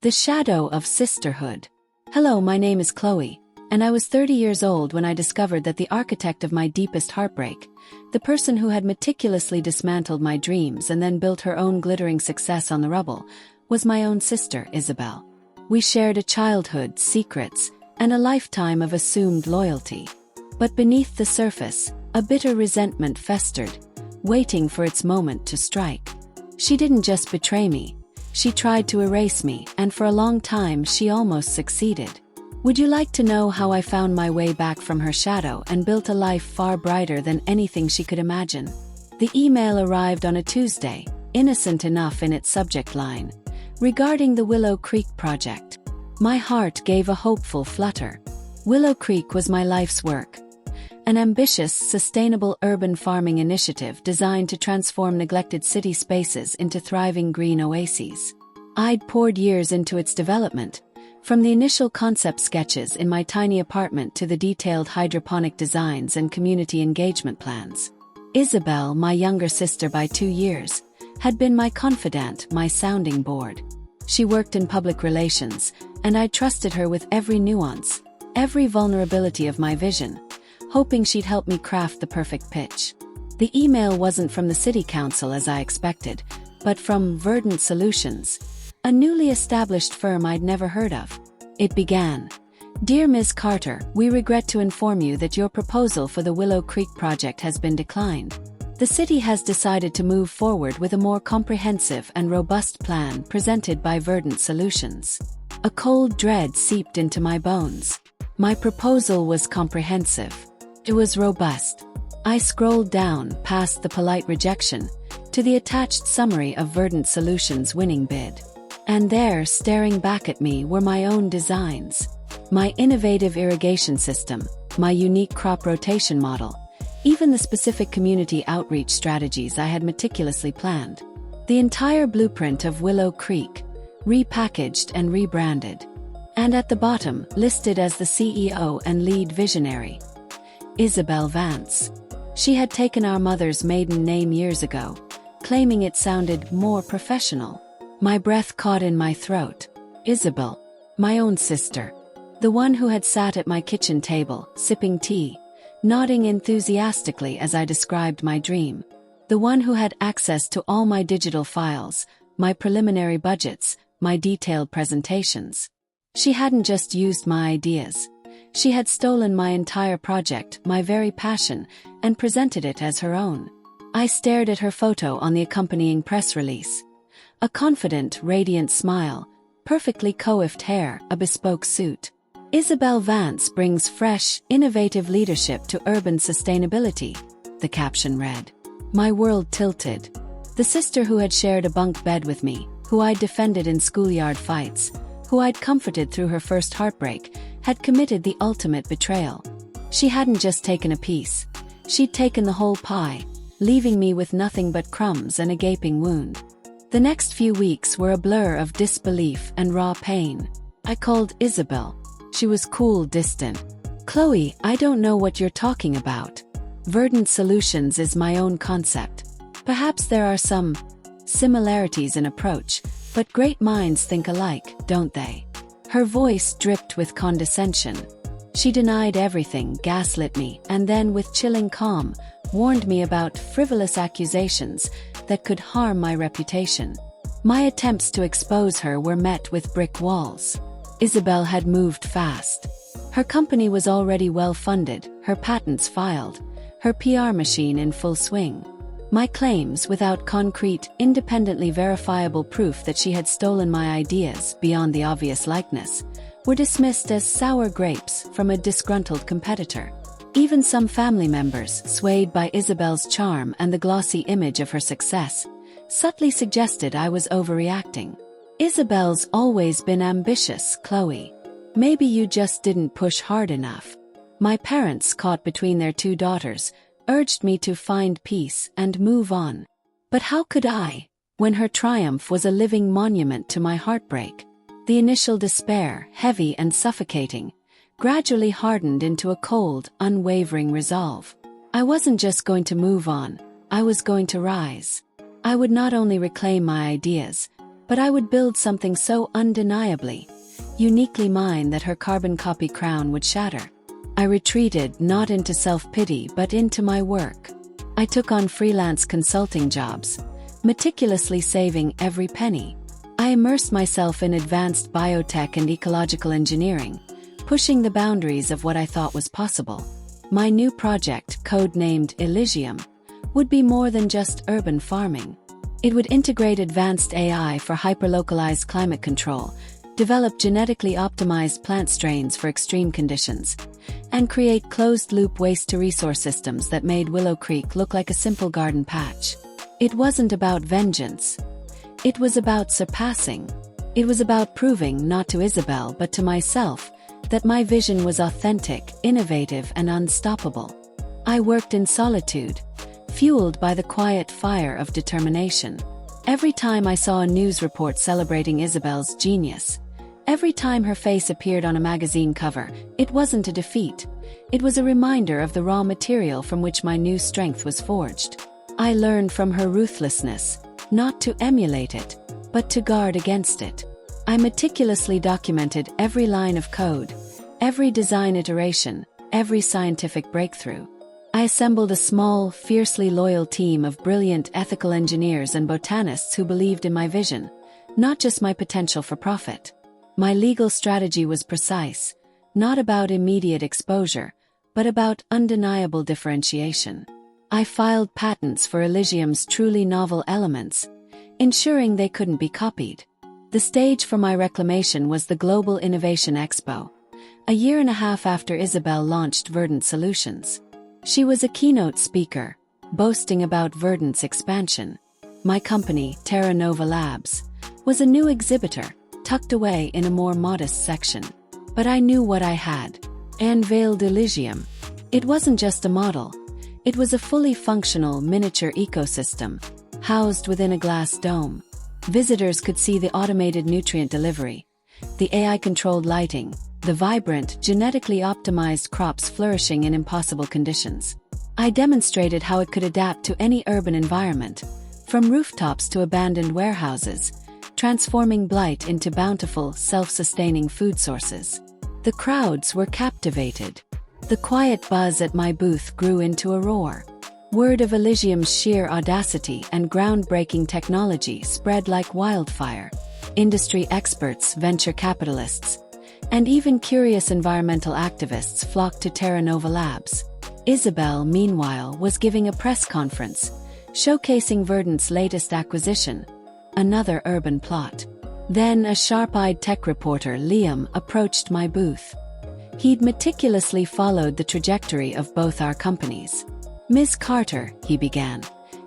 The shadow of sisterhood. Hello, my name is Chloe, and I was 30 years old when I discovered that the architect of my deepest heartbreak, the person who had meticulously dismantled my dreams and then built her own glittering success on the rubble, was my own sister, Isabel. We shared a childhood, secrets, and a lifetime of assumed loyalty. But beneath the surface, a bitter resentment festered, waiting for its moment to strike. She didn't just betray me. She tried to erase me, and for a long time she almost succeeded. Would you like to know how I found my way back from her shadow and built a life far brighter than anything she could imagine? The email arrived on a Tuesday, innocent enough in its subject line, regarding the Willow Creek project. My heart gave a hopeful flutter. Willow Creek was my life's work. An ambitious, sustainable urban farming initiative designed to transform neglected city spaces into thriving green oases. I'd poured years into its development, from the initial concept sketches in my tiny apartment to the detailed hydroponic designs and community engagement plans. Isabel, my younger sister by 2 years, had been my confidant, my sounding board. She worked in public relations, and I trusted her with every nuance, every vulnerability of my vision, hoping she'd help me craft the perfect pitch. The email wasn't from the city council as I expected, but from Verdant Solutions, a newly established firm I'd never heard of. It began, "Dear Ms. Carter, we regret to inform you that your proposal for the Willow Creek project has been declined. The city has decided to move forward with a more comprehensive and robust plan presented by Verdant Solutions." A cold dread seeped into my bones. My proposal was comprehensive. It was robust. I scrolled down, past the polite rejection, to the attached summary of Verdant Solutions' winning bid. And there, staring back at me, were my own designs. My innovative irrigation system, my unique crop rotation model, even the specific community outreach strategies I had meticulously planned. The entire blueprint of Willow Creek, repackaged and rebranded. And at the bottom, listed as the CEO and lead visionary, Isabel Vance. She had taken our mother's maiden name years ago, claiming it sounded more professional. My breath caught in my throat. Isabel, my own sister. The one who had sat at my kitchen table, sipping tea, nodding enthusiastically as I described my dream. The one who had access to all my digital files, my preliminary budgets, my detailed presentations. She hadn't just used my ideas. She had stolen my entire project, my very passion, and presented it as her own. I stared at her photo on the accompanying press release. A confident, radiant smile, perfectly coiffed hair, a bespoke suit. Isabel Vance brings fresh, innovative leadership to urban sustainability, the caption read. My world tilted. The sister who had shared a bunk bed with me, who I'd defended in schoolyard fights, who I'd comforted through her first heartbreak, had committed the ultimate betrayal. She hadn't just taken a piece. She'd taken the whole pie, leaving me with nothing but crumbs and a gaping wound. The next few weeks were a blur of disbelief and raw pain. I called Isabel. She was cool, distant. "Chloe, I don't know what you're talking about. Verdant Solutions is my own concept. Perhaps there are some similarities in approach, but great minds think alike, don't they?" Her voice dripped with condescension. She denied everything, gaslit me, and then, with chilling calm, warned me about frivolous accusations that could harm my reputation. My attempts to expose her were met with brick walls. Isabel had moved fast. Her company was already well funded, her patents filed, her PR machine in full swing. My claims, without concrete, independently verifiable proof that she had stolen my ideas beyond the obvious likeness, were dismissed as sour grapes from a disgruntled competitor. Even some family members, swayed by Isabel's charm and the glossy image of her success, subtly suggested I was overreacting. "Isabel's always been ambitious, Chloe. Maybe you just didn't push hard enough." My parents, caught between their 2 daughters, urged me to find peace and move on. But how could I, when her triumph was a living monument to my heartbreak? The initial despair, heavy and suffocating, gradually hardened into a cold, unwavering resolve. I wasn't just going to move on, I was going to rise. I would not only reclaim my ideas, But I would build something so undeniably, uniquely mine that her carbon copy crown would shatter. I retreated not into self-pity but into my work. I took on freelance consulting jobs, meticulously saving every penny. I immersed myself in advanced biotech and ecological engineering, pushing the boundaries of what I thought was possible. My new project, codenamed Elysium, would be more than just urban farming. It would integrate advanced AI for hyperlocalized climate control, develop genetically optimized plant strains for extreme conditions, and create closed-loop waste-to-resource systems that made Willow Creek look like a simple garden patch. It wasn't about vengeance. It was about surpassing. It was about proving, not to Isabel but to myself, that my vision was authentic, innovative, and unstoppable. I worked in solitude, fueled by the quiet fire of determination. Every time I saw a news report celebrating Isabel's genius, every time her face appeared on a magazine cover, it wasn't a defeat. It was a reminder of the raw material from which my new strength was forged. I learned from her ruthlessness, not to emulate it, but to guard against it. I meticulously documented every line of code, every design iteration, every scientific breakthrough. I assembled a small, fiercely loyal team of brilliant ethical engineers and botanists who believed in my vision, not just my potential for profit. My legal strategy was precise, not about immediate exposure, but about undeniable differentiation. I filed patents for Elysium's truly novel elements, ensuring they couldn't be copied. The stage for my reclamation was the Global Innovation Expo, a year and a half after Isabel launched Verdant Solutions. She was a keynote speaker, boasting about Verdant's expansion. My company, Terra Nova Labs, was a new exhibitor, tucked away in a more modest section. But I knew what I had. Unveiled Elysium. It wasn't just a model. It was a fully functional miniature ecosystem, housed within a glass dome. Visitors could see the automated nutrient delivery, the AI-controlled lighting, the vibrant, genetically optimized crops flourishing in impossible conditions. I demonstrated how it could adapt to any urban environment, from rooftops to abandoned warehouses, transforming blight into bountiful, self-sustaining food sources. The crowds were captivated. The quiet buzz at my booth grew into a roar. Word of Elysium's sheer audacity and groundbreaking technology spread like wildfire. Industry experts, venture capitalists, and even curious environmental activists flocked to Terra Nova Labs. Isabel, meanwhile, was giving a press conference, showcasing Verdant's latest acquisition, another urban plot. Then a sharp-eyed tech reporter, Liam, approached my booth. He'd meticulously followed the trajectory of both our companies. "Ms. Carter," he began,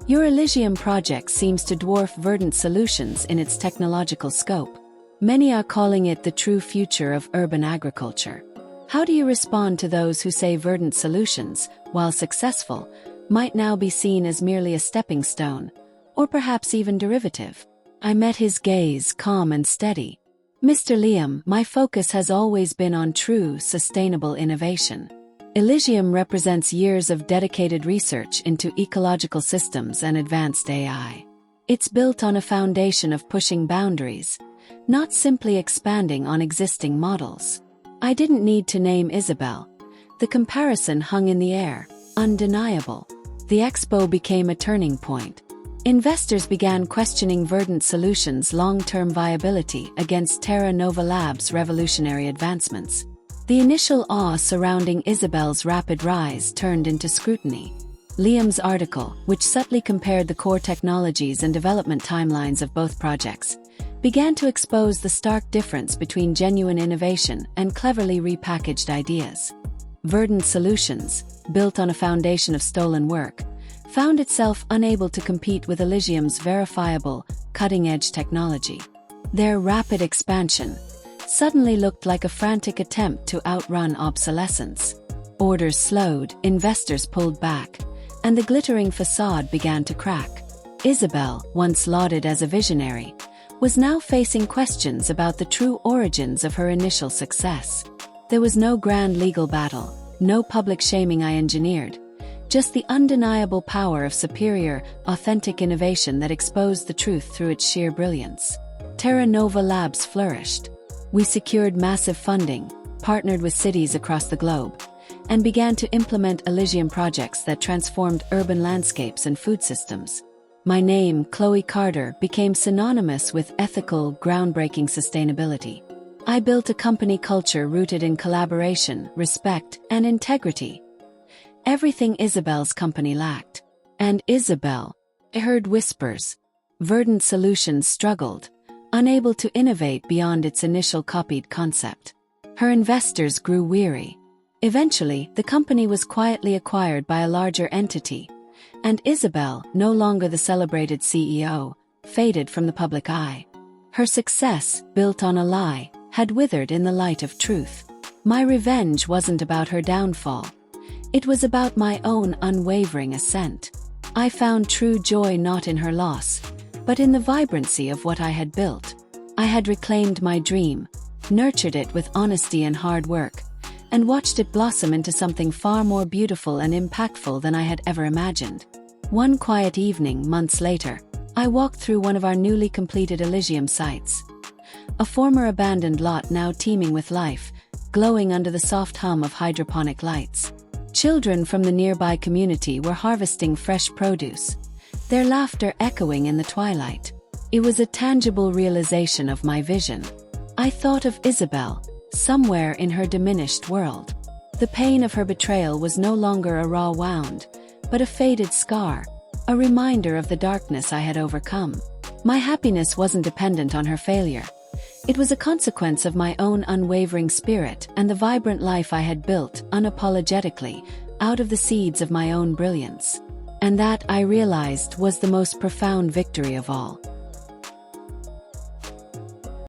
"your Elysium project seems to dwarf Verdant Solutions in its technological scope. Many are calling it the true future of urban agriculture. How do you respond to those who say Verdant Solutions, while successful, might now be seen as merely a stepping stone, or perhaps even derivative?" I met his gaze, calm and steady. "Mr. Liam, my focus has always been on true, sustainable innovation. Elysium represents years of dedicated research into ecological systems and advanced AI. It's built on a foundation of pushing boundaries, not simply expanding on existing models." I didn't need to name Isabel. The comparison hung in the air, undeniable. The expo became a turning point. Investors began questioning Verdant Solutions' long-term viability against Terra Nova Labs' revolutionary advancements. The initial awe surrounding Isabel's rapid rise turned into scrutiny. Liam's article, which subtly compared the core technologies and development timelines of both projects, began to expose the stark difference between genuine innovation and cleverly repackaged ideas. Verdant Solutions, built on a foundation of stolen work, found itself unable to compete with Elysium's verifiable, cutting-edge technology. Their rapid expansion suddenly looked like a frantic attempt to outrun obsolescence. Orders slowed, investors pulled back, and the glittering facade began to crack. Isabel, once lauded as a visionary, was now facing questions about the true origins of her initial success. There was no grand legal battle, no public shaming I engineered, just the undeniable power of superior, authentic innovation that exposed the truth through its sheer brilliance. Terra Nova Labs flourished. We secured massive funding, partnered with cities across the globe, and began to implement Elysium projects that transformed urban landscapes and food systems. My name, Chloe Carter, became synonymous with ethical, groundbreaking sustainability. I built a company culture rooted in collaboration, respect, and integrity. Everything Isabel's company lacked. And Isabel, I heard whispers. Verdant Solutions struggled, unable to innovate beyond its initial copied concept. Her investors grew weary. Eventually, the company was quietly acquired by a larger entity, and Isabel, no longer the celebrated CEO, faded from the public eye. Her success, built on a lie, had withered in the light of truth. My revenge wasn't about her downfall. It was about my own unwavering ascent. I found true joy not in her loss, but in the vibrancy of what I had built. I had reclaimed my dream, nurtured it with honesty and hard work, and watched it blossom into something far more beautiful and impactful than I had ever imagined. One quiet evening, months later, I walked through one of our newly completed Elysium sites. A former abandoned lot now teeming with life, glowing under the soft hum of hydroponic lights. Children from the nearby community were harvesting fresh produce, their laughter echoing in the twilight. It was a tangible realization of my vision. I thought of Isabel, somewhere in her diminished world. The pain of her betrayal was no longer a raw wound, but a faded scar, a reminder of the darkness I had overcome. My happiness wasn't dependent on her failure. It was a consequence of my own unwavering spirit and the vibrant life I had built, unapologetically, out of the seeds of my own brilliance. And that, I realized, was the most profound victory of all.